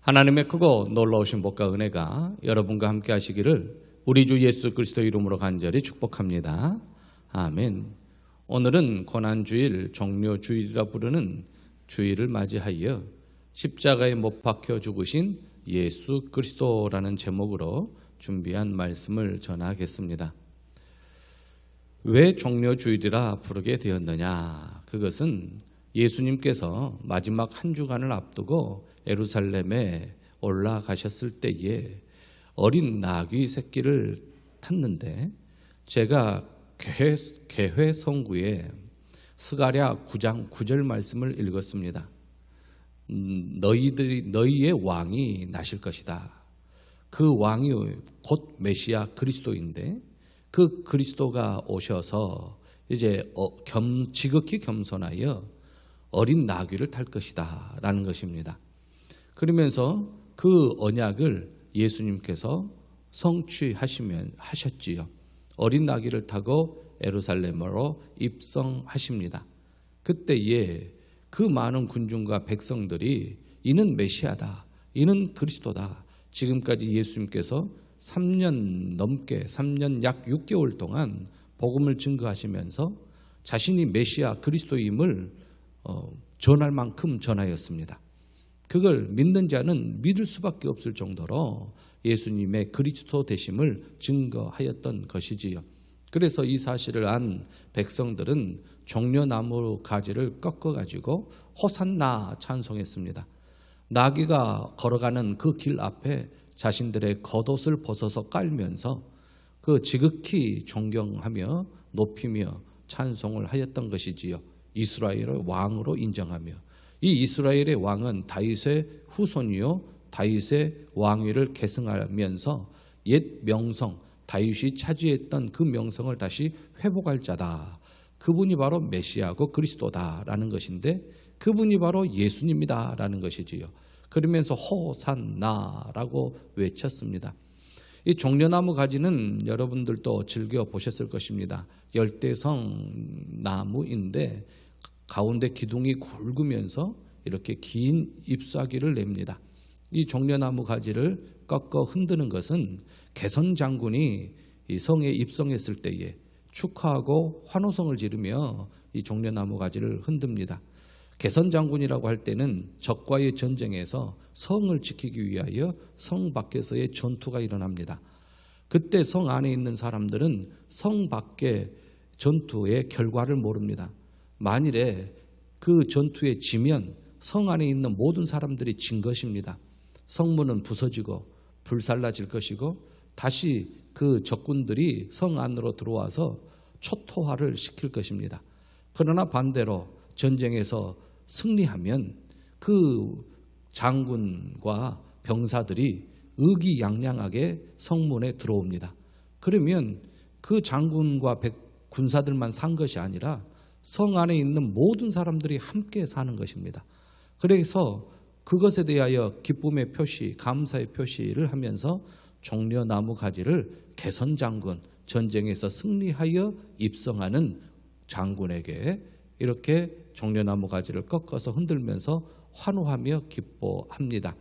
하나님의 크고 놀라우신 복과 은혜가 여러분과 함께 하시기를 우리 주 예수 그리스도 이름으로 간절히 축복합니다. 아멘. 오늘은 고난주일, 종료주일이라 부르는 주일을 맞이하여 십자가에 못 박혀 죽으신 예수 그리스도라는 제목으로 준비한 말씀을 전하겠습니다. 왜 종료주일이라 부르게 되었느냐? 그것은 예수님께서 마지막 한 주간을 앞두고 예루살렘에 올라가셨을 때에 어린 나귀 새끼를 탔는데, 제가 개회 성구에 스가랴 9장 9절 말씀을 읽었습니다. 너희의 왕이 나실 것이다. 그 왕이 곧 메시아 그리스도인데, 그 그리스도가 오셔서 이제 지극히 겸손하여 어린 나귀를 탈 것이다 라는 것입니다. 그러면서 그 언약을 예수님께서 성취하셨지요. 어린 나귀를 타고 예루살렘으로 입성하십니다. 그때에 그 많은 군중과 백성들이 이는 메시아다, 이는 그리스도다. 지금까지 예수님께서 3년 약 6개월 동안 복음을 증거하시면서 자신이 메시아 그리스도임을 전할 만큼 전하였습니다. 그걸 믿는 자는 믿을 수밖에 없을 정도로 예수님의 그리스도 되심을 증거하였던 것이지요. 그래서 이 사실을 안 백성들은 종려나무 가지를 꺾어가지고 호산나 찬송했습니다. 나귀가 걸어가는 그 길 앞에 자신들의 겉옷을 벗어서 깔면서 그 지극히 존경하며 높이며 찬송을 하였던 것이지요. 이스라엘의 왕으로 인정하며, 이 이스라엘의 왕은 다윗의 후손이요 다윗의 왕위를 계승하면서 옛 명성, 다윗이 차지했던 그 명성을 다시 회복할 자다. 그분이 바로 메시아고 그리스도다라는 것인데, 그분이 바로 예수님이다라는 것이지요. 그러면서 호산나라고 외쳤습니다. 이 종려나무 가지는 여러분들도 즐겨 보셨을 것입니다. 열대성 나무인데 가운데 기둥이 굵으면서 이렇게 긴 잎사귀를 냅니다. 이 종려나무 가지를 꺾어 흔드는 것은 개선 장군이 이 성에 입성했을 때에 축하하고 환호성을 지르며 이 종려나무 가지를 흔듭니다. 개선 장군이라고 할 때는 적과의 전쟁에서 성을 지키기 위하여 성 밖에서의 전투가 일어납니다. 그때 성 안에 있는 사람들은 성 밖의 전투의 결과를 모릅니다. 만일에 그 전투에 지면 성 안에 있는 모든 사람들이 진 것입니다. 성문은 부서지고 불살라질 것이고 다시 그 적군들이 성 안으로 들어와서 초토화를 시킬 것입니다. 그러나 반대로 전쟁에서 승리하면 그 장군과 병사들이 의기양양하게 성문에 들어옵니다. 그러면 그 장군과 군사들만 산 것이 아니라 성 안에 있는 모든 사람들이 함께 사는 것입니다. 그래서 그것에 대하여 기쁨의 표시, 감사의 표시를 하면서 종려나무 가지를 개선 장군, 전쟁에서 승리하여 입성하는 장군에게 이렇게 종려나무 가지를 꺾어서 흔들면서 환호하며 기뻐합니다.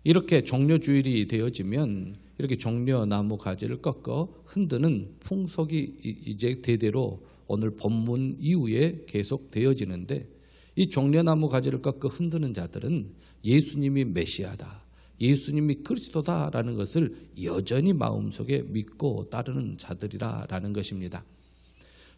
이렇게 종려주일이 되어지면 이렇게 종려나무 가지를 꺾어 흔드는 풍속이 이제 대대로 오늘 본문 이후에 계속 되어지는데, 이 종려나무 가지를 꺾어 흔드는 자들은 예수님이 메시아다, 예수님이 그리스도다라는 것을 여전히 마음속에 믿고 따르는 자들이라는 것입니다.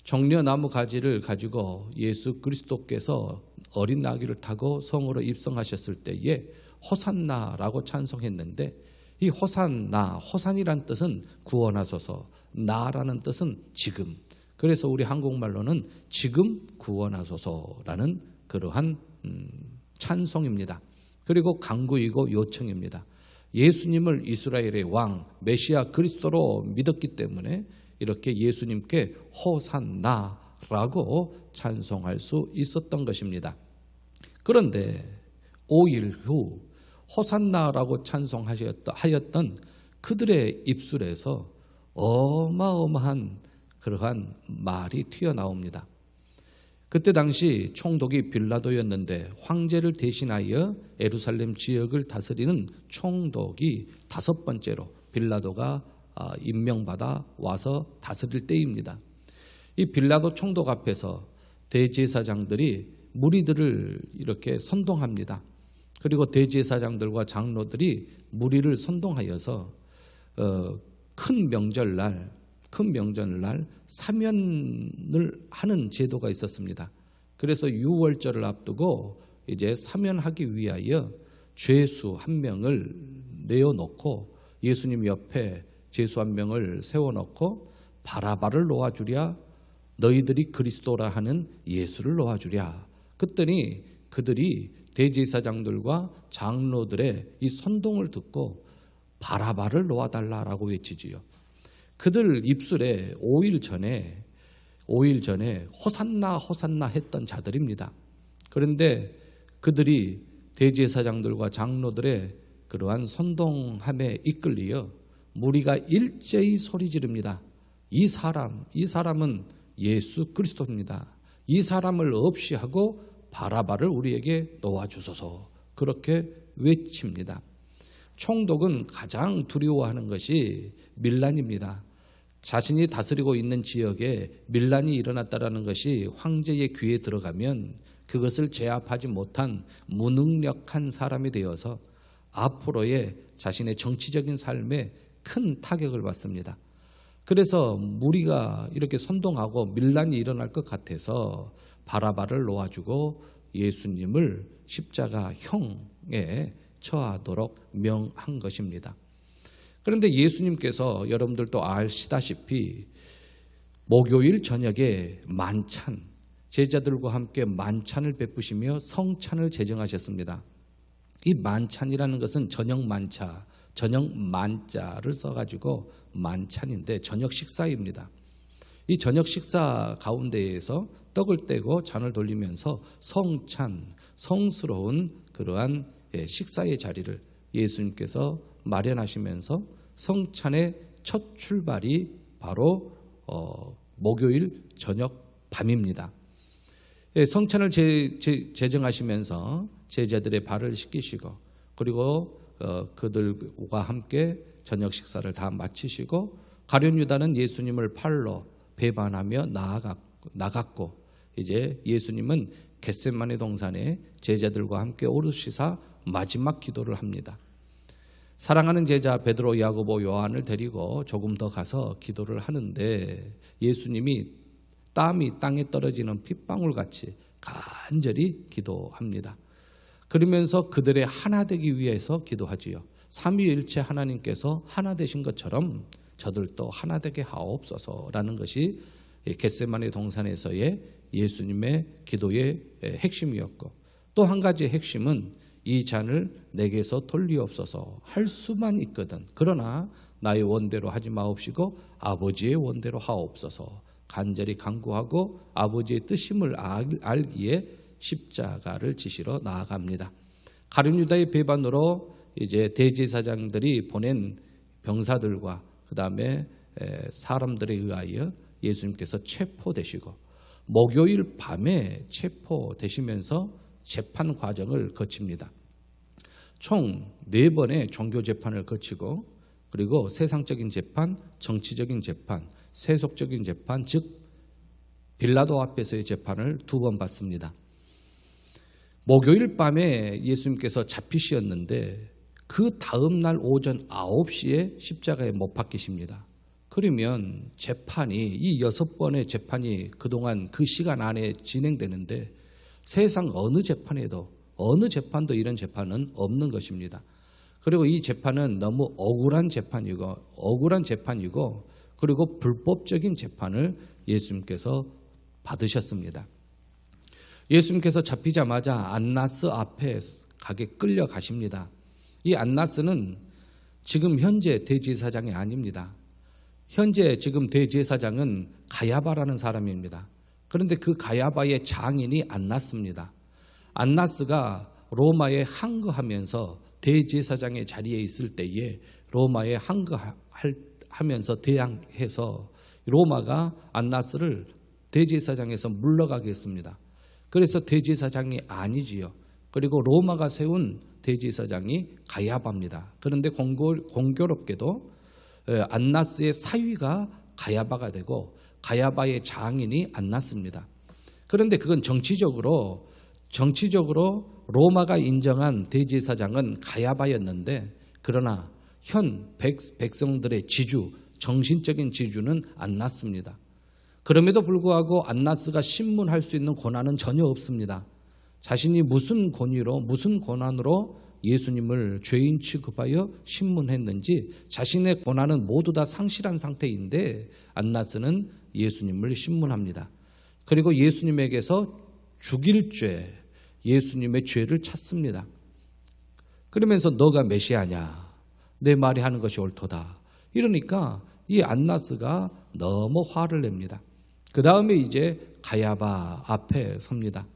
종려나무 가지를 가지고 예수 그리스도께서 어린 나귀를 타고 성으로 입성하셨을 때에 호산나라고 찬송했는데, 이 호산나, 호산이란 뜻은 구원하소서, 나라는 뜻은 지금. 그래서 우리 한국말로는 지금 구원하소서라는 그러한 찬송입니다. 그리고 간구이고 요청입니다. 예수님을 이스라엘의 왕, 메시아 그리스도로 믿었기 때문에 이렇게 예수님께 호산나라고 찬송할 수 있었던 것입니다. 그런데 5일 후 호산나라고 찬송하였던 그들의 입술에서 어마어마한 그러한 말이 튀어나옵니다. 그때 당시 총독이 빌라도였는데 황제를 대신하여 예루살렘 지역을 다스리는 총독이 5번째로 빌라도가 임명받아 와서 다스릴 때입니다. 이 빌라도 총독 앞에서 대제사장들이 무리들을 이렇게 선동합니다. 그리고 대제사장들과 장로들이 무리를 선동하여서 큰 명절날 사면을 하는 제도가 있었습니다. 그래서 유월절을 앞두고 이제 사면하기 위하여 죄수 한 명을 내어놓고 예수님 옆에 죄수 한 명을 세워놓고 바라바를 놓아주랴, 너희들이 그리스도라 하는 예수를 놓아주랴. 그랬더니 그들이 대제사장들과 장로들의 이 선동을 듣고 바라바를 놓아달라라고 외치지요. 그들 입술에 5일 전에 호산나 호산나 했던 자들입니다. 그런데 그들이 대제사장들과 장로들의 그러한 선동함에 이끌리어 무리가 일제히 소리 지릅니다. 이 사람은 예수 그리스도입니다. 이 사람을 없이 하고 바라바를 우리에게 놓아주소서. 그렇게 외칩니다. 총독은 가장 두려워하는 것이 밀란입니다. 자신이 다스리고 있는 지역에 밀란이 일어났다는 것이 황제의 귀에 들어가면 그것을 제압하지 못한 무능력한 사람이 되어서 앞으로의 자신의 정치적인 삶에 큰 타격을 받습니다. 그래서 무리가 이렇게 선동하고 밀란이 일어날 것 같아서 바라바를 놓아주고 예수님을 십자가형에 처하도록 명한 것입니다. 그런데 예수님께서 여러분들도 아시다시피 목요일 저녁에 만찬, 제자들과 함께 만찬을 베푸시며 성찬을 제정하셨습니다. 이 만찬이라는 것은 저녁 만자를 써가지고 만찬인데 저녁 식사입니다. 이 저녁 식사 가운데에서 떡을 떼고 잔을 돌리면서 성찬, 성스러운 그러한 식사의 자리를 예수님께서 마련하시면서 성찬의 첫 출발이 바로 목요일 저녁 밤입니다. 성찬을 제정하시면서 제자들의 발을 씻기시고 그리고 그들과 함께 저녁 식사를 다 마치시고 가룟 유다는 예수님을 팔로 배반하며 나갔고 이제 예수님은 겟세마네 동산에 제자들과 함께 오르시사 마지막 기도를 합니다. 사랑하는 제자 베드로, 야고보, 요한을 데리고 조금 더 가서 기도를 하는데 예수님이 땀이 땅에 떨어지는 핏방울같이 간절히 기도합니다. 그러면서 그들의 하나 되기 위해서 기도하지요. 삼위일체 하나님께서 하나 되신 것처럼 저들도 하나 되게 하옵소서라는 것이 겟세마네 동산에서의 예수님의 기도의 핵심이었고 또 한 가지 핵심은 이 잔을 내게서 돌리옵소서 할 수만 있거든. 그러나 나의 원대로 하지 마옵시고 아버지의 원대로 하옵소서 간절히 간구하고 아버지의 뜻임을 알기에 십자가를 지시러 나아갑니다. 가룟 유다의 배반으로 이제 대제사장들이 보낸 병사들과 그 다음에 사람들에 의하여 예수님께서 체포되시고 목요일 밤에 체포되시면서 재판 과정을 거칩니다. 총 4번의 종교 재판을 거치고 그리고 세상적인 재판, 정치적인 재판, 세속적인 재판, 즉 빌라도 앞에서의 재판을 2번 받습니다. 목요일 밤에 예수님께서 잡히셨는데 그 다음 날 오전 9시에 십자가에 못 박히십니다. 그러면 재판이 이 6번의 재판이 그동안 그 시간 안에 진행되는데 세상 어느 재판도 이런 재판은 없는 것입니다. 그리고 이 재판은 너무 억울한 재판이고 그리고 불법적인 재판을 예수님께서 받으셨습니다. 예수님께서 잡히자마자 안나스 앞에 가게 끌려가십니다. 이 안나스는 지금 현재 대제사장이 아닙니다. 현재 지금 대제사장은 가야바라는 사람입니다. 그런데 그 가야바의 장인이 안나스입니다. 안나스가 로마에 항거하면서 대제사장의 자리에 있을 때에 로마에 항거하면서 대항해서 로마가 안나스를 대제사장에서 물러가게 했습니다. 그래서 대제사장이 아니지요. 그리고 로마가 세운 대제사장이 가야바입니다. 그런데 공교롭게도 안나스의 사위가 가야바가 되고 가야바의 장인이 안나스입니다. 그런데 그건 정치적으로 로마가 인정한 대제사장은 가야바였는데, 그러나 현 백성들의 지주, 정신적인 지주는 안나스입니다. 그럼에도 불구하고 안나스가 신문할 수 있는 권한은 전혀 없습니다. 자신이 무슨 권위로, 무슨 권한으로 예수님을 죄인 취급하여 신문했는지 자신의 권한은 모두 다 상실한 상태인데 안나스는 예수님을 신문합니다. 그리고 예수님에게서 죽일 죄, 예수님의 죄를 찾습니다. 그러면서 너가 메시아냐, 내 말이 하는 것이 옳도다. 이러니까 이 안나스가 너무 화를 냅니다. 그 다음에 이제 가야바 앞에 섭니다.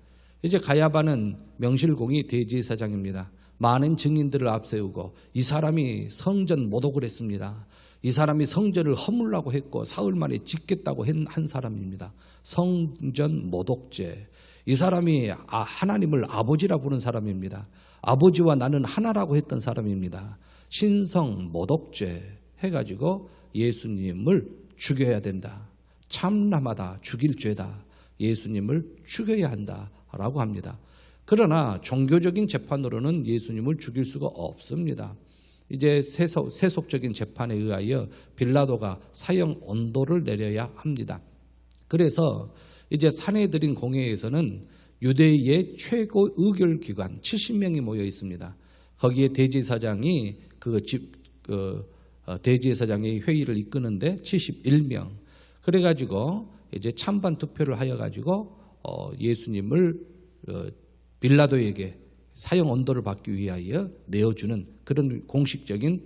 이제 가야바는 명실공히 대제사장입니다. 많은 증인들을 앞세우고 이 사람이 성전 모독을 했습니다. 이 사람이 성전을 허물라고 했고 사흘 만에 짓겠다고 한 사람입니다. 성전 모독죄. 이 사람이 하나님을 아버지라 부른 사람입니다. 아버지와 나는 하나라고 했던 사람입니다. 신성 모독죄 해가지고 예수님을 죽여야 된다. 참람하다, 죽일 죄다. 예수님을 죽여야 한다라고 합니다. 그러나 종교적인 재판으로는 예수님을 죽일 수가 없습니다. 이제 세속적인 재판에 의하여 빌라도가 사형 언도를 내려야 합니다. 그래서 이제 사내들인 공회에서는 유대의 최고 의결기관 70명이 모여 있습니다. 거기에 대제사장이 대제사장이 회의를 이끄는데 71명. 그래가지고 이제 찬반 투표를 하여가지고 예수님을 빌라도에게 사형 언도를 받기 위하여 내어주는 그런 공식적인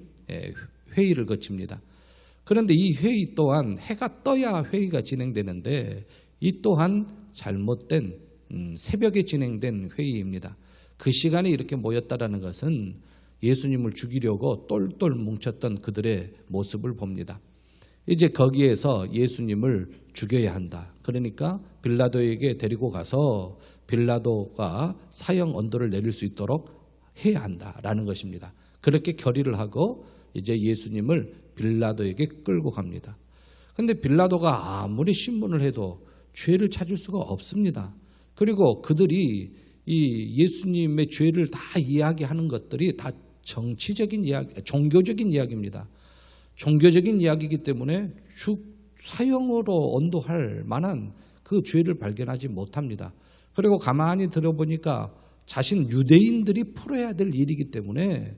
회의를 거칩니다. 그런데 이 회의 또한 해가 떠야 회의가 진행되는데 이 또한 잘못된 새벽에 진행된 회의입니다. 그 시간에 이렇게 모였다라는 것은 예수님을 죽이려고 똘똘 뭉쳤던 그들의 모습을 봅니다. 이제 거기에서 예수님을 죽여야 한다. 그러니까 빌라도에게 데리고 가서 빌라도가 사형 언도를 내릴 수 있도록 해야 한다라는 것입니다. 그렇게 결의를 하고 이제 예수님을 빌라도에게 끌고 갑니다. 그런데 빌라도가 아무리 신문을 해도 죄를 찾을 수가 없습니다. 그리고 그들이 이 예수님의 죄를 다 이야기하는 것들이 다 정치적인 이야기, 종교적인 이야기입니다. 종교적인 이야기이기 때문에 사형으로 언도할 만한 그 죄를 발견하지 못합니다. 그리고 가만히 들어보니까 자신 유대인들이 풀어야 될 일이기 때문에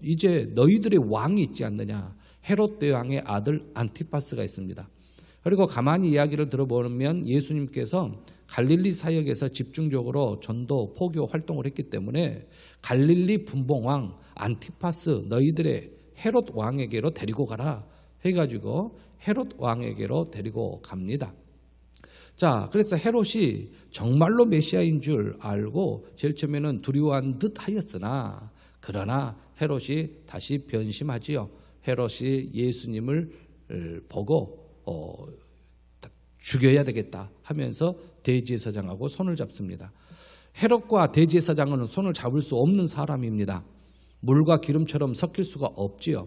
이제 너희들의 왕이 있지 않느냐. 헤롯 대왕의 아들 안티파스가 있습니다. 그리고 가만히 이야기를 들어보면 예수님께서 갈릴리 사역에서 집중적으로 전도, 포교 활동을 했기 때문에 갈릴리 분봉왕 안티파스 너희들의 헤롯 왕에게로 데리고 가라 해가지고 헤롯 왕에게로 데리고 갑니다. 자, 그래서 헤롯이 정말로 메시아인 줄 알고 제일 처음에는 두려워한 듯 하였으나 그러나 헤롯이 다시 변심하지요. 헤롯이 예수님을 보고 죽여야 되겠다 하면서 대제사장하고 손을 잡습니다. 헤롯과 대제사장은 손을 잡을 수 없는 사람입니다. 물과 기름처럼 섞일 수가 없지요.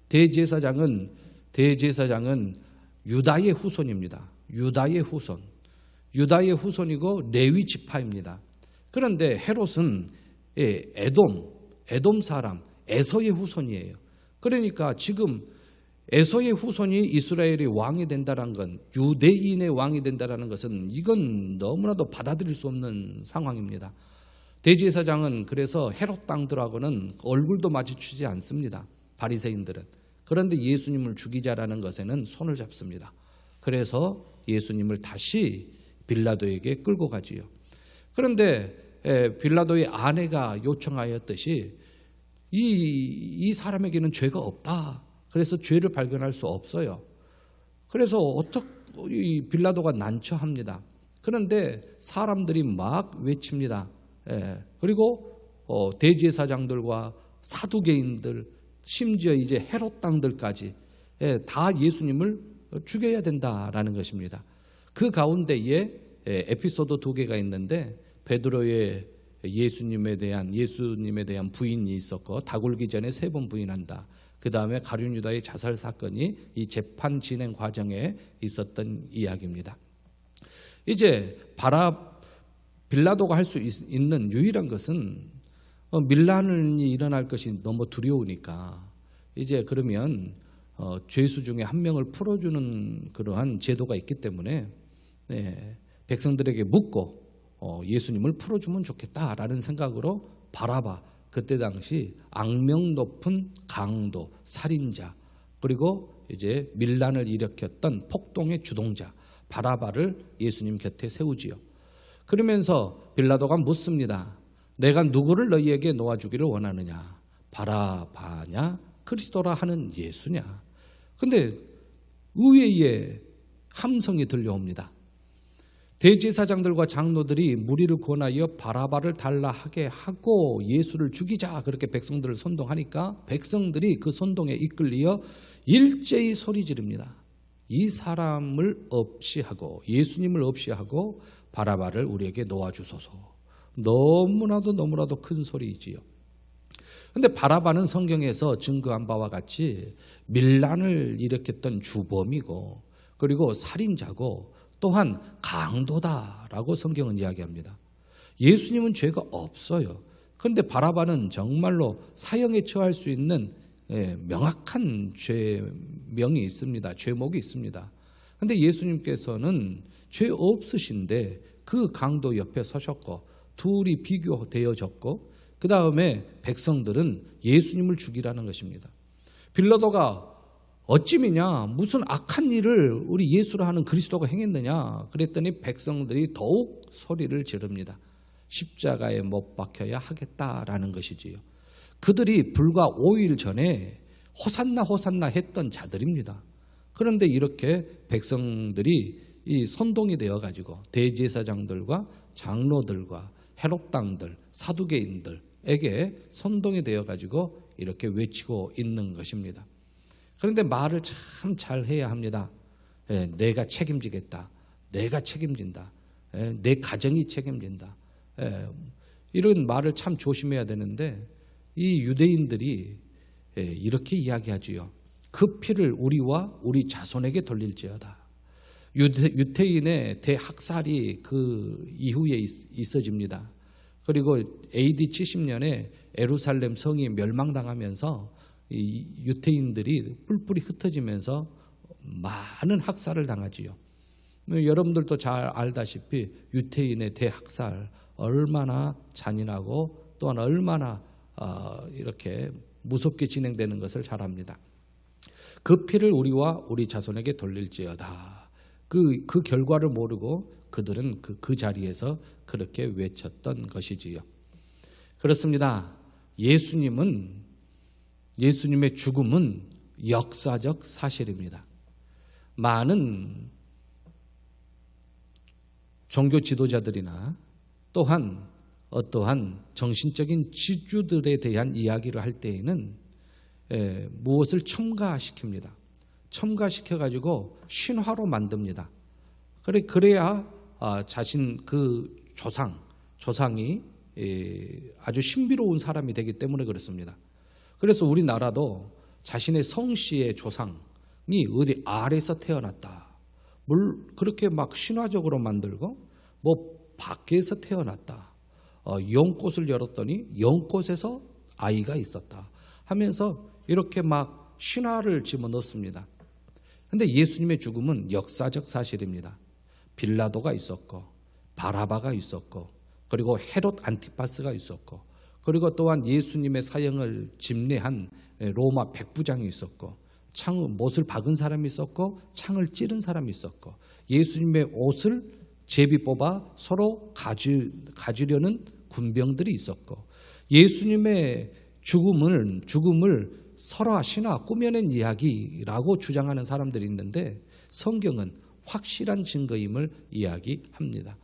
대제사장은 유다의 후손입니다. 유다의 후손이고 레위 지파입니다. 그런데 헤롯은 에돔 사람 에서의 후손이에요. 그러니까 지금 에서의 후손이 이스라엘의 왕이 된다는 건, 유대인의 왕이 된다는 것은 이건 너무나도 받아들일 수 없는 상황입니다. 대제사장은 그래서 헤롯 땅들하고는 얼굴도 마주치지 않습니다. 바리새인들은. 그런데 예수님을 죽이자라는 것에는 손을 잡습니다. 그래서 예수님을 다시 빌라도에게 끌고 가지요. 그런데 빌라도의 아내가 요청하였듯이 이 사람에게는 죄가 없다. 그래서 죄를 발견할 수 없어요. 그래서 이 빌라도가 난처합니다. 그런데 사람들이 막 외칩니다. 그리고 대제사장들과 사두개인들, 심지어 이제 헤롯 땅들까지 다 예수님을 죽여야 된다라는 것입니다. 그 가운데에 에피소드 2개가 있는데 베드로의 예수님에 대한 부인이 있었고 다 굴기 전에 3번 부인한다. 그 다음에 가룟 유다의 자살 사건이 이 재판 진행 과정에 있었던 이야기입니다. 이제 빌라도가 할 수 있는 유일한 것은 밀란이 일어날 것이 너무 두려우니까 이제 그러면 죄수 중에 한 명을 풀어주는 그러한 제도가 있기 때문에 백성들에게 묻고 예수님을 풀어주면 좋겠다라는 생각으로 바라바, 그때 당시 악명 높은 강도, 살인자, 그리고 이제 밀란을 일으켰던 폭동의 주동자 바라바를 예수님 곁에 세우지요. 그러면서 빌라도가 묻습니다. 내가 누구를 너희에게 놓아주기를 원하느냐? 바라바냐? 그리스도라 하는 예수냐? 근데 의외의 함성이 들려옵니다. 대제사장들과 장로들이 무리를 권하여 바라바를 달라 하게 하고 예수를 죽이자 그렇게 백성들을 선동하니까 백성들이 그 선동에 이끌려 일제히 소리 지릅니다. 이 사람을 없이 하고 예수님을 없이 하고 바라바를 우리에게 놓아주소서. 너무나도 큰 소리이지요. 그런데 바라바는 성경에서 증거한 바와 같이 밀란을 일으켰던 주범이고 그리고 살인자고 또한 강도다라고 성경은 이야기합니다. 예수님은 죄가 없어요. 그런데 바라바는 정말로 사형에 처할 수 있는 명확한 죄명이 있습니다. 죄목이 있습니다. 그런데 예수님께서는 죄 없으신데 그 강도 옆에 서셨고 둘이 비교되어졌고 그 다음에 백성들은 예수님을 죽이라는 것입니다. 빌라도가 어찌미냐 무슨 악한 일을 우리 예수라 하는 그리스도가 행했느냐 그랬더니 백성들이 더욱 소리를 지릅니다. 십자가에 못 박혀야 하겠다라는 것이지요. 그들이 불과 5일 전에 호산나 호산나 했던 자들입니다. 그런데 이렇게 백성들이 이 선동이 되어가지고 대제사장들과 장로들과 헤롯당들, 사두개인들에게 선동이 되어가지고 이렇게 외치고 있는 것입니다. 그런데 말을 참 잘해야 합니다. 내가 책임지겠다. 내가 책임진다. 내 가정이 책임진다. 이런 말을 참 조심해야 되는데 이 유대인들이 이렇게 이야기하지요. 그 피를 우리와 우리 자손에게 돌릴지어다. 유태인의 대학살이 그 이후에 있어집니다. 그리고 AD 70년에 예루살렘 성이 멸망당하면서 이 유태인들이 뿔뿔이 흩어지면서 많은 학살을 당하지요. 여러분들도 잘 알다시피 유태인의 대학살 얼마나 잔인하고 또한 얼마나 이렇게 무섭게 진행되는 것을 잘 압니다. 그 피를 우리와 우리 자손에게 돌릴지어다. 그 결과를 모르고 그들은 그 자리에서 그렇게 외쳤던 것이지요. 그렇습니다. 예수님의 죽음은 역사적 사실입니다. 많은 종교 지도자들이나 또한 어떠한 정신적인 지주들에 대한 이야기를 할 때에는 무엇을 첨가시킵니다. 첨가시켜가지고 신화로 만듭니다. 그래야 자신 그 조상이 아주 신비로운 사람이 되기 때문에 그렇습니다. 그래서 우리나라도 자신의 성씨의 조상이 어디 아래에서 태어났다. 그렇게 막 신화적으로 만들고 밖에서 태어났다. 연꽃을 열었더니 연꽃에서 아이가 있었다 하면서 이렇게 막 신화를 집어넣습니다. 그런데 예수님의 죽음은 역사적 사실입니다. 빌라도가 있었고 바라바가 있었고 그리고 헤롯 안티파스가 있었고 그리고 또한 예수님의 사형을 집례한 로마 백부장이 있었고 못을 박은 사람이 있었고 창을 찌른 사람이 있었고 예수님의 옷을 제비 뽑아 서로 가지려는 군병들이 있었고 예수님의 죽음을 설화, 신화, 꾸며낸 이야기라고 주장하는 사람들이 있는데 성경은 확실한 증거임을 이야기합니다.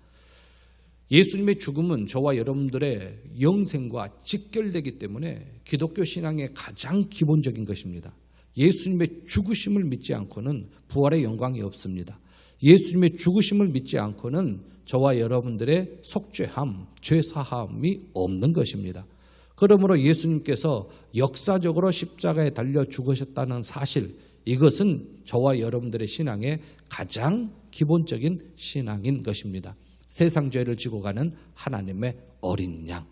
예수님의 죽음은 저와 여러분들의 영생과 직결되기 때문에 기독교 신앙의 가장 기본적인 것입니다. 예수님의 죽으심을 믿지 않고는 부활의 영광이 없습니다. 예수님의 죽으심을 믿지 않고는 저와 여러분들의 속죄함, 죄사함이 없는 것입니다. 그러므로 예수님께서 역사적으로 십자가에 달려 죽으셨다는 사실, 이것은 저와 여러분들의 신앙의 가장 기본적인 신앙인 것입니다. 세상 죄를 지고 가는 하나님의 어린 양.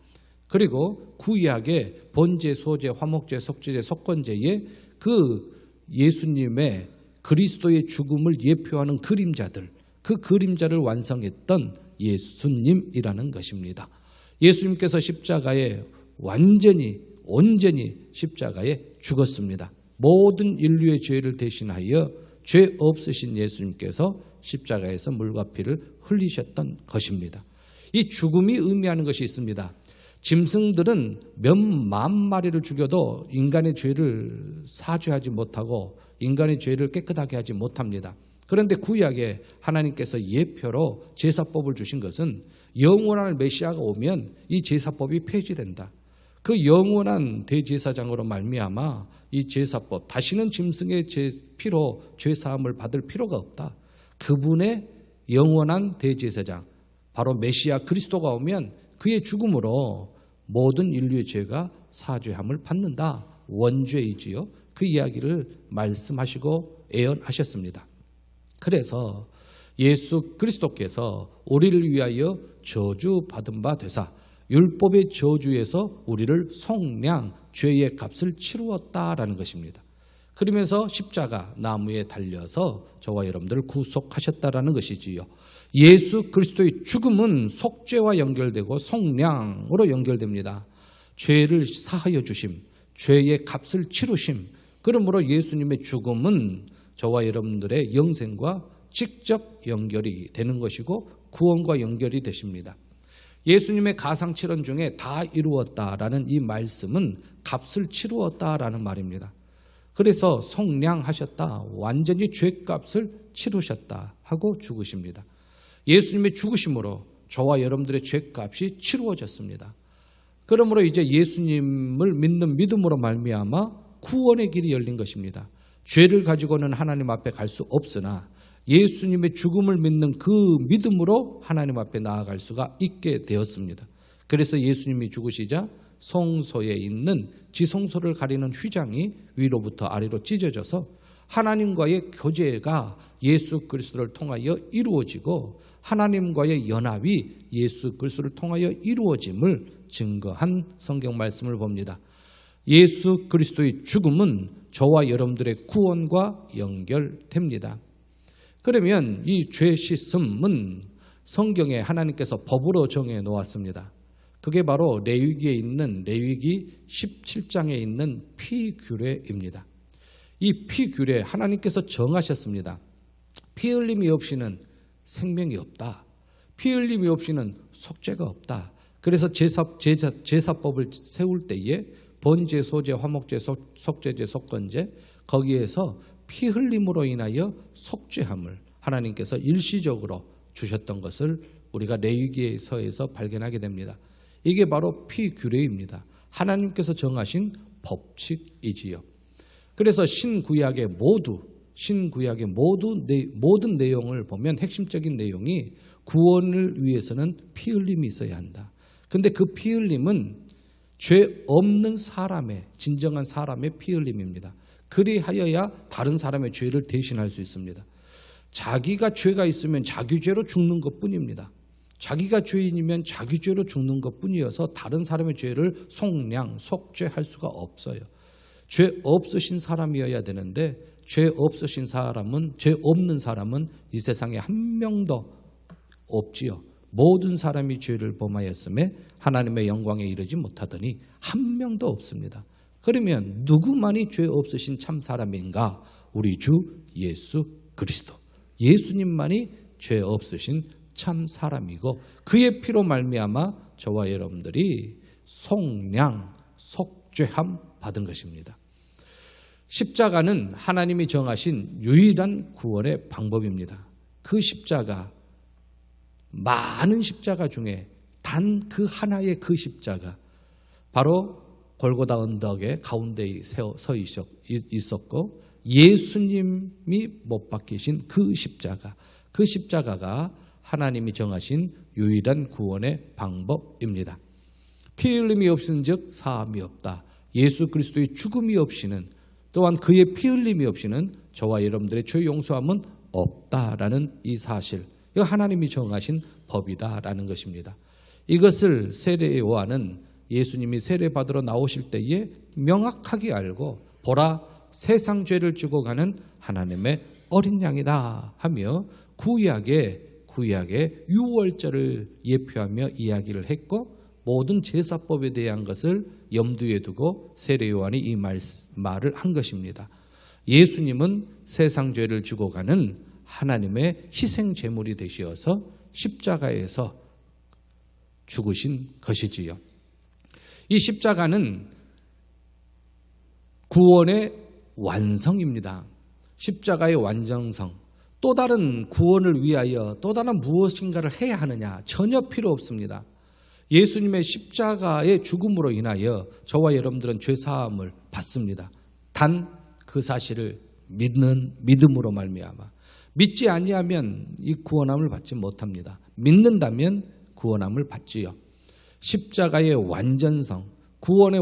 그리고 구약의 번제, 소제, 화목제, 속죄제, 속건제의 그 예수님의 그리스도의 죽음을 예표하는 그림자들, 그 그림자를 완성했던 예수님이라는 것입니다. 예수님께서 십자가에 온전히 십자가에 죽었습니다. 모든 인류의 죄를 대신하여 죄 없으신 예수님께서 십자가에서 물과 피를 흘리셨던 것입니다. 이 죽음이 의미하는 것이 있습니다. 짐승들은 몇만 마리를 죽여도 인간의 죄를 사죄하지 못하고 인간의 죄를 깨끗하게 하지 못합니다. 그런데 구약에 하나님께서 예표로 제사법을 주신 것은 영원한 메시아가 오면 이 제사법이 폐지된다. 그 영원한 대제사장으로 말미암아 이 제사법, 다시는 짐승의 피로 죄사함을 받을 필요가 없다. 그분의 영원한 대제사장, 바로 메시아 그리스도가 오면 그의 죽음으로 모든 인류의 죄가 사죄함을 받는다. 원죄이지요. 그 이야기를 말씀하시고 예언하셨습니다. 그래서 예수 그리스도께서 우리를 위하여 저주받은 바 되사 율법의 저주에서 우리를 속량 죄의 값을 치루었다라는 것입니다. 그러면서 십자가 나무에 달려서 저와 여러분들을 구속하셨다라는 것이지요. 예수 그리스도의 죽음은 속죄와 연결되고 속량으로 연결됩니다. 죄를 사하여 주심, 죄의 값을 치루심. 그러므로 예수님의 죽음은 저와 여러분들의 영생과 직접 연결이 되는 것이고 구원과 연결이 되십니다. 예수님의 가상칠언 중에 다 이루었다라는 이 말씀은 값을 치루었다라는 말입니다. 그래서 속량하셨다, 완전히 죄값을 치루셨다 하고 죽으십니다. 예수님의 죽으심으로 저와 여러분들의 죄값이 치루어졌습니다. 그러므로 이제 예수님을 믿는 믿음으로 말미암아 구원의 길이 열린 것입니다. 죄를 가지고는 하나님 앞에 갈 수 없으나 예수님의 죽음을 믿는 그 믿음으로 하나님 앞에 나아갈 수가 있게 되었습니다. 그래서 예수님이 죽으시자 성소에 있는 지성소를 가리는 휘장이 위로부터 아래로 찢어져서 하나님과의 교제가 예수 그리스도를 통하여 이루어지고 하나님과의 연합이 예수 그리스도를 통하여 이루어짐을 증거한 성경 말씀을 봅니다. 예수 그리스도의 죽음은 저와 여러분들의 구원과 연결됩니다. 그러면 이 죄 씻음은 성경에 하나님께서 법으로 정해 놓았습니다. 그게 바로 레위기에 있는 레위기 17장에 있는 피규례입니다. 이 피규례 하나님께서 정하셨습니다. 피 흘림이 없이는 생명이 없다. 피 흘림이 없이는 속죄가 없다. 그래서 제사법을 세울 때에 번제, 소제, 화목제, 속죄제, 속건제 거기에서 피 흘림으로 인하여 속죄함을 하나님께서 일시적으로 주셨던 것을 우리가 레위기서에서 발견하게 됩니다. 이게 바로 피규례입니다. 하나님께서 정하신 법칙이지요. 그래서 신구약의 모든 내용을 보면 핵심적인 내용이 구원을 위해서는 피 흘림이 있어야 한다. 근데 그 피 흘림은 죄 없는 사람의, 진정한 사람의 피 흘림입니다. 그리하여야 다른 사람의 죄를 대신할 수 있습니다. 자기가 죄가 있으면 자기 죄로 죽는 것뿐입니다. 자기가 죄인이면 자기 죄로 죽는 것뿐이어서 다른 사람의 죄를 속량, 속죄할 수가 없어요. 죄 없으신 사람이어야 되는데 죄 없는 사람은 이 세상에 한 명도 없지요. 모든 사람이 죄를 범하였음에 하나님의 영광에 이르지 못하더니 한 명도 없습니다. 그러면 누구만이 죄 없으신 참 사람인가? 우리 주 예수 그리스도. 예수님만이 죄 없으신 참 사람이고 그의 피로 말미암아 저와 여러분들이 속량, 속죄함 받은 것입니다. 십자가는 하나님이 정하신 유일한 구원의 방법입니다. 그 십자가, 많은 십자가 중에 단 그 하나의 그 십자가, 바로 골고다 언덕의 가운데에 서 있었고 예수님이 못 박히신 그 십자가, 그 십자가가 하나님이 정하신 유일한 구원의 방법입니다. 피 흘림이 없은즉 사함이 없다. 예수 그리스도의 죽음이 없이는, 또한 그의 피 흘림이 없이는 저와 여러분들의 죄 용서함은 없다라는 이 사실, 이거 하나님이 정하신 법이다라는 것입니다. 이것을 세례 요한은 예수님이 세례받으러 나오실 때에 명확하게 알고, 보라 세상 죄를 지고 가는 하나님의 어린 양이다 하며 구약의 유월절을 예표하며 이야기를 했고, 모든 제사법에 대한 것을 염두에 두고 세례 요한이 이 말을 한 것입니다. 예수님은 세상 죄를 지고 가는 하나님의 희생 제물이 되시어서 십자가에서 죽으신 것이지요. 이 십자가는 구원의 완성입니다. 십자가의 완전성, 또 다른 구원을 위하여 또 다른 무엇인가를 해야 하느냐, 전혀 필요 없습니다. 예수님의 십자가의 죽음으로 인하여 저와 여러분들은 죄사함을 받습니다. 단 그 사실을 믿음으로 말미암아, 믿지 아니하면 이 구원함을 받지 못합니다. 믿는다면 구원함을 받지요. 십자가의 완전성, 구원의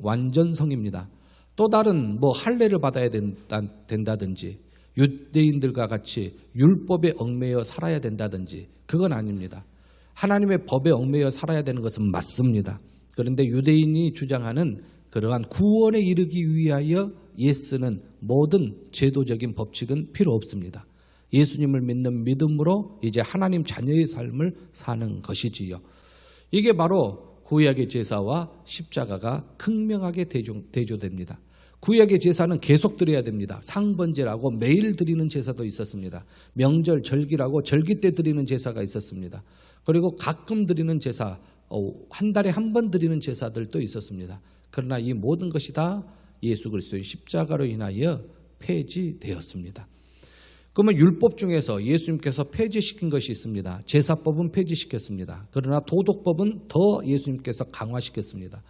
완전성입니다. 또 다른 할례를 받아야 된다든지, 유대인들과 같이 율법에 얽매여 살아야 된다든지, 그건 아닙니다. 하나님의 법에 얽매여 살아야 되는 것은 맞습니다. 그런데 유대인이 주장하는 그러한 구원에 이르기 위하여 예쓰는 모든 제도적인 법칙은 필요 없습니다. 예수님을 믿는 믿음으로 이제 하나님 자녀의 삶을 사는 것이지요. 이게 바로 구약의 제사와 십자가가 극명하게 대조됩니다. 구약의 제사는 계속 드려야 됩니다. 상번제라고 매일 드리는 제사도 있었습니다. 명절, 절기라고 절기 때 드리는 제사가 있었습니다. 그리고 가끔 드리는 제사, 한 달에 한 번 드리는 제사들도 있었습니다. 그러나 이 모든 것이 다 예수 그리스도의 십자가로 인하여 폐지되었습니다. 그러면 율법 중에서 예수님께서 폐지시킨 것이 있습니다. 제사법은 폐지시켰습니다. 그러나 도덕법은 더 예수님께서 강화시켰습니다.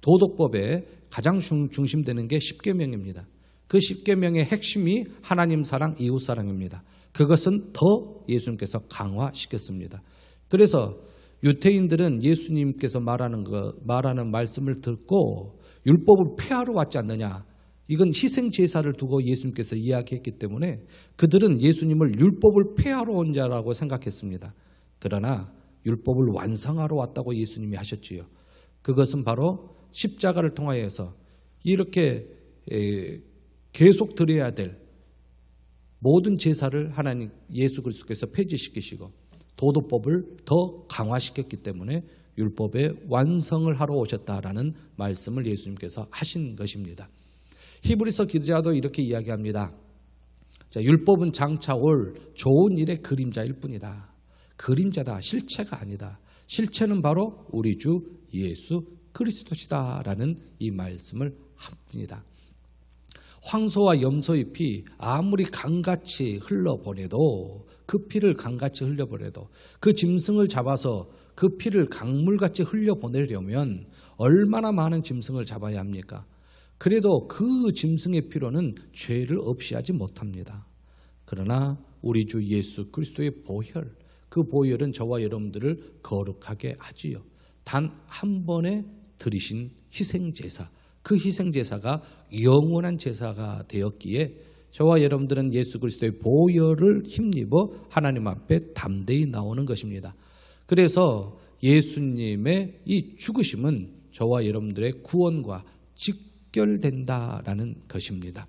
도덕법에 가장 중심되는 게 십계명입니다. 그 십계명의 핵심이 하나님 사랑, 이웃 사랑입니다. 그것은 더 예수님께서 강화시켰습니다. 그래서 유대인들은 예수님께서 말하는 말씀을 듣고 율법을 폐하러 왔지 않느냐, 이건 희생 제사를 두고 예수님께서 이야기했기 때문에 그들은 예수님을 율법을 폐하러 온 자라고 생각했습니다. 그러나 율법을 완성하러 왔다고 예수님이 하셨지요. 그것은 바로 십자가를 통하여서 이렇게 계속 드려야 될 모든 제사를 하나님 예수 그리스도께서 폐지시키시고 도덕법을 더 강화시켰기 때문에 율법의 완성을 하러 오셨다라는 말씀을 예수님께서 하신 것입니다. 히브리서 기자도 이렇게 이야기합니다. 자, 율법은 장차 올 좋은 일의 그림자일 뿐이다. 그림자다, 실체가 아니다. 실체는 바로 우리 주 예수 그리스도시다라는 이 말씀을 합니다. 황소와 염소의 피 아무리 강같이 흘러보내도, 그 피를 강같이 흘려보내도, 그 짐승을 잡아서 그 피를 강물같이 흘려보내려면 얼마나 많은 짐승을 잡아야 합니까? 그래도 그 짐승의 피로는 죄를 없이 하지 못합니다. 그러나 우리 주 예수 그리스도의 보혈, 그 보혈은 저와 여러분들을 거룩하게 하지요. 단 한 번에 드리신 희생제사, 그 희생제사가 영원한 제사가 되었기에 저와 여러분들은 예수 그리스도의 보혈을 힘입어 하나님 앞에 담대히 나오는 것입니다. 그래서 예수님의 이 죽으심은 저와 여러분들의 구원과 직결된다라는 것입니다.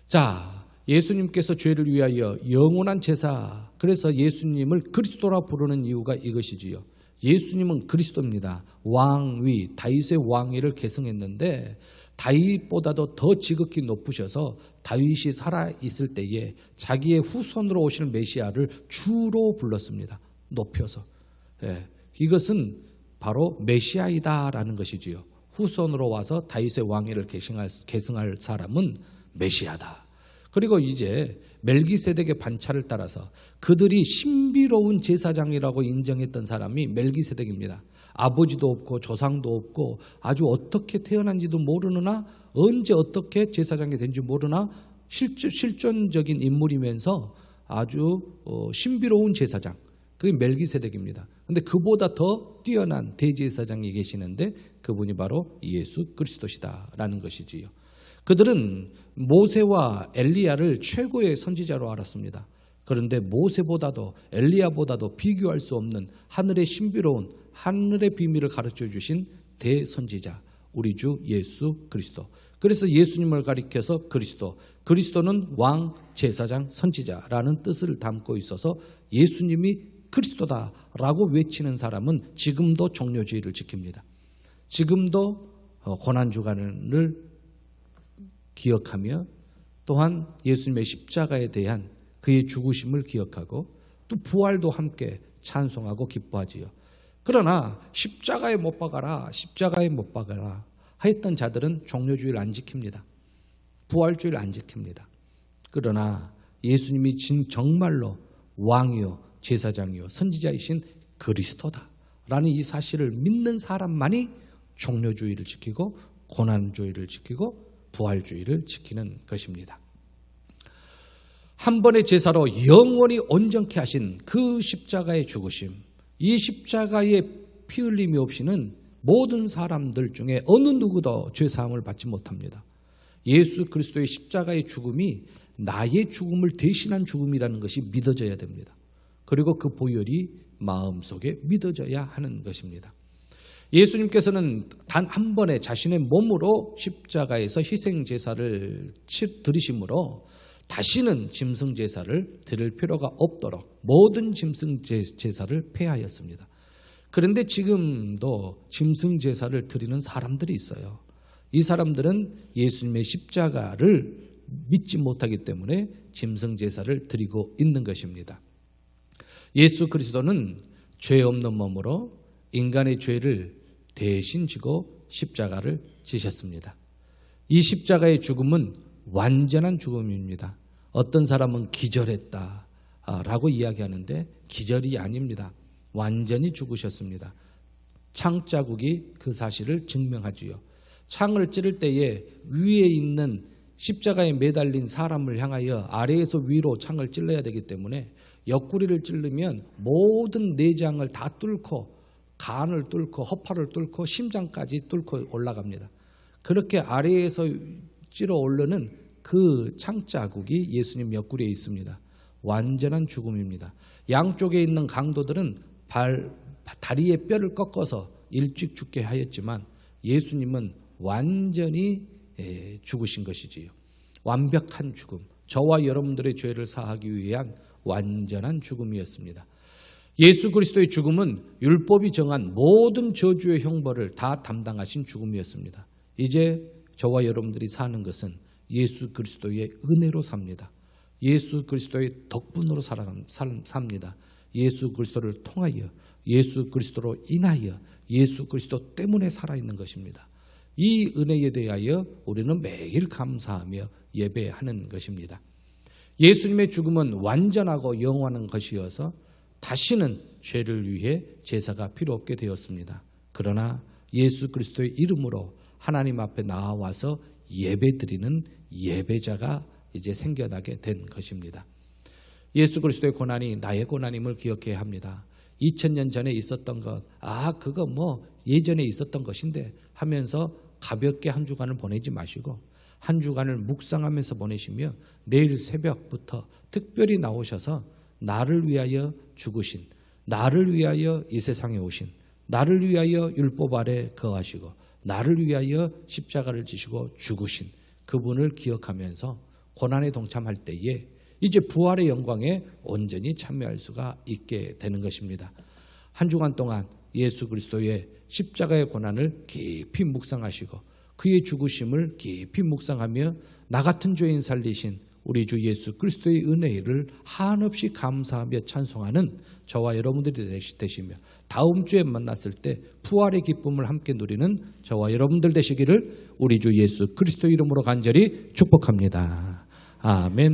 자, 예수님께서 죄를 위하여 영원한 제사, 그래서 예수님을 그리스도라 부르는 이유가 이것이지요. 예수님은 그리스도입니다. 왕위, 다윗의 왕위를 계승했는데 다윗보다도 더 지극히 높으셔서 다윗이 살아있을 때에 자기의 후손으로 오실 메시아를 주로 불렀습니다. 높여서. 이것은 바로 메시아이다라는 것이지요. 후손으로 와서 다윗의 왕위를 계승할 사람은 메시아다. 그리고 이제 멜기세덱의 반차를 따라서 그들이 신비로운 제사장이라고 인정했던 사람이 멜기세덱입니다. 아버지도 없고 조상도 없고 아주 어떻게 태어난지도 모르느나 언제 어떻게 제사장이 된지 모르나 실존적인 인물이면서 아주 신비로운 제사장, 그게 멜기세덱입니다. 그런데 그보다 더 뛰어난 대제사장이 계시는데 그분이 바로 예수 그리스도시다라는 것이지요. 그들은 모세와 엘리야를 최고의 선지자로 알았습니다. 그런데 모세보다도 엘리야보다도 비교할 수 없는 하늘의 신비로운 하늘의 비밀을 가르쳐 주신 대선지자, 우리 주 예수 그리스도. 그래서 예수님을 가리켜서 그리스도는 왕, 제사장, 선지자라는 뜻을 담고 있어서 예수님이 그리스도다라고 외치는 사람은 지금도 종료주의를 지킵니다. 지금도 고난주간을 기억하며 또한 예수님의 십자가에 대한 그의 죽으심을 기억하고 또 부활도 함께 찬송하고 기뻐하지요. 그러나 십자가에 못 박아라 했던 자들은 종료주의를 안 지킵니다. 부활주의를 안 지킵니다. 그러나 예수님이 정말로 왕이요 제사장이요 선지자이신 그리스도다라는 이 사실을 믿는 사람만이 종료주의를 지키고 고난주의를 지키고 부활주의를 지키는 것입니다. 한 번의 제사로 영원히 온전케 하신 그 십자가의 죽으심, 이 십자가의 피 흘림이 없이는 모든 사람들 중에 어느 누구도 죄사함을 받지 못합니다. 예수 그리스도의 십자가의 죽음이 나의 죽음을 대신한 죽음이라는 것이 믿어져야 됩니다. 그리고 그 보혈이 마음속에 믿어져야 하는 것입니다. 예수님께서는 단 한 번에 자신의 몸으로 십자가에서 희생제사를 드리심으로 다시는 짐승제사를 드릴 필요가 없도록 모든 짐승제사를 폐하였습니다. 그런데 지금도 짐승제사를 드리는 사람들이 있어요. 이 사람들은 예수님의 십자가를 믿지 못하기 때문에 짐승제사를 드리고 있는 것입니다. 예수 그리스도는 죄 없는 몸으로 인간의 죄를 대신 지고 십자가를 지셨습니다. 이 십자가의 죽음은 완전한 죽음입니다. 어떤 사람은 기절했다라고 이야기하는데 기절이 아닙니다. 완전히 죽으셨습니다. 창자국이 그 사실을 증명하지요. 창을 찌를 때에 위에 있는 십자가에 매달린 사람을 향하여 아래에서 위로 창을 찔러야 되기 때문에 옆구리를 찌르면 모든 내장을 다 뚫고 간을 뚫고 허파를 뚫고 심장까지 뚫고 올라갑니다. 그렇게 아래에서 찌러 오르는 그 창자국이 예수님 옆구리에 있습니다. 완전한 죽음입니다. 양쪽에 있는 강도들은 다리의 뼈를 꺾어서 일찍 죽게 하였지만 예수님은 완전히 죽으신 것이지요. 완벽한 죽음, 저와 여러분들의 죄를 사하기 위한 완전한 죽음이었습니다. 예수 그리스도의 죽음은 율법이 정한 모든 저주의 형벌을 다 담당하신 죽음이었습니다. 이제 저와 여러분들이 사는 것은 예수 그리스도의 은혜로 삽니다. 예수 그리스도의 덕분으로 삽니다. 예수 그리스도를 통하여, 예수 그리스도로 인하여, 예수 그리스도 때문에 살아있는 것입니다. 이 은혜에 대하여 우리는 매일 감사하며 예배하는 것입니다. 예수님의 죽음은 완전하고 영원한 것이어서 다시는 죄를 위해 제사가 필요 없게 되었습니다. 그러나 예수 그리스도의 이름으로 하나님 앞에 나와서 예배드리는 예배자가 이제 생겨나게 된 것입니다. 예수 그리스도의 고난이 나의 고난임을 기억해야 합니다. 2000년 전에 있었던 것, 그거 예전에 있었던 것인데 하면서 가볍게 한 주간을 보내지 마시고 한 주간을 묵상하면서 보내시며 내일 새벽부터 특별히 나오셔서 나를 위하여 죽으신, 나를 위하여 이 세상에 오신, 나를 위하여 율법 아래 거하시고 나를 위하여 십자가를 지시고 죽으신 그분을 기억하면서 고난에 동참할 때에 이제 부활의 영광에 온전히 참여할 수가 있게 되는 것입니다. 한 주간 동안 예수 그리스도의 십자가의 고난을 깊이 묵상하시고 그의 죽으심을 깊이 묵상하며 나 같은 죄인 살리신 우리 주 예수 그리스도의 은혜를 한없이 감사하며 찬송하는 저와 여러분들이 되시며 다음 주에 만났을 때 부활의 기쁨을 함께 누리는 저와 여러분들 되시기를 우리 주 예수 그리스도 이름으로 간절히 축복합니다. 아멘.